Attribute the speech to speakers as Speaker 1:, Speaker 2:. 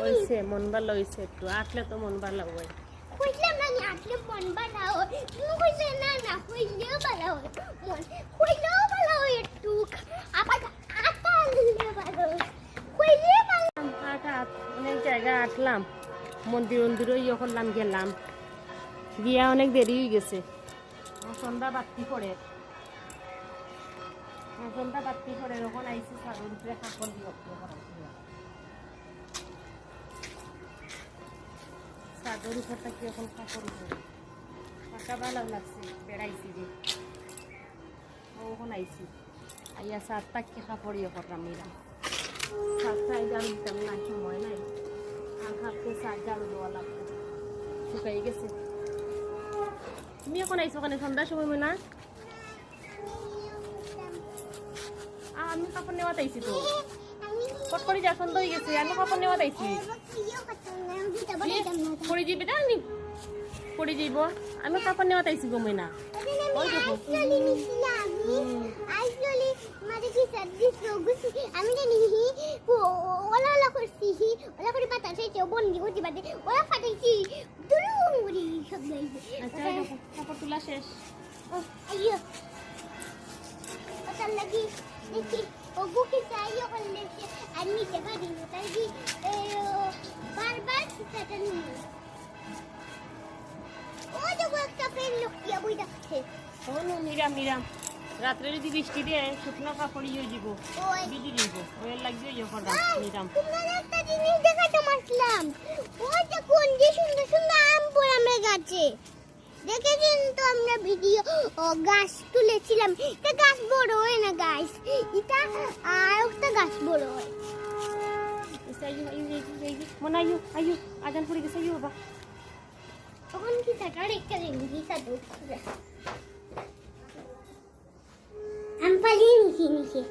Speaker 1: হইছে মন ভালো হইছে একটু আটলে তো মন ভালো হয়
Speaker 2: কইলাম না আটলে মন ভালো হয় তুমি কইলে না না কইলেও ভালো হয় মন কইলেও ভালো হয় একটু আবার আটা দিলে ভালো কইলে ভালো
Speaker 1: আটা অনেক জায়গা আটলাম মন্দিরও ইয়ে করলাম গেলাম গিয়া অনেক দেরি হয়ে গেছে সন্ধ্যা বাতি পড়ে যখন আইসি সাগর উপরে কাপড় দিয়ে সাগর উপরটা কি এখন কাপড় উপরে পাকা ভালো লাগছে বেড়াইছি যে ওখন আইসি আইয়া সাতটা কি কাপড় ইয়ে করলাম নিলাম সাতটা জাল দিতাম না সময় নাই আর খাপতে সাত জাল দেওয়া লাগতো শুকাই গেছে তুমি এখন আইসো ওখানে সন্ধ্যার সময় না আমি কাপড় নেওয়া তাইছি তো কট করে যা সন্ধ্যা হয়ে গেছে আমি কাপড় নেওয়া তাইছি পড়ে যাবে না আমি পড়ে যাইব আমি কাপড় নেওয়া তাইছি গমই না ওই দেখো
Speaker 2: আমি জানি ওলা ওলা করছি ওলা করে পাতা চাইছে বন্দি করতে পারতে ওলা ফাটাইছি দুরুম করে সব গাইছে
Speaker 1: আচ্ছা কাপড় তোলা শেষ
Speaker 2: আইয়ো ওটা লাগি দেখি ও বুকে চাইও করলে আর নিতে পারি না তাই কি বারবার সেটা নিয়ে ও দেখো একটা পেন লুকিয়ে বই রাখছে
Speaker 1: ও মিরাম রাত্রে যদি বৃষ্টি দিয়ে শুকনো কাপড় ইয়ে দিব ভিজি দিব ওই লাগবে ইয়ে করলাম মিরাম
Speaker 2: তোমার একটা জিনিস দেখাতে মাসলাম ওই যে কোন যে সুন্দর সুন্দর আম পড়ামে গাছে দেখেছেন তো আমরা ভিডিও গাছ তুলেছিলাম এটা গাছ বড় হয় না গাছ এটা আর একটা গাছ বড় হয়
Speaker 1: মনে আয়ু আজান পড়ে গেছে আয়ু বাবা
Speaker 2: তখন কি থাকার একটা জিনিস আছে আম পালিয়ে নিচে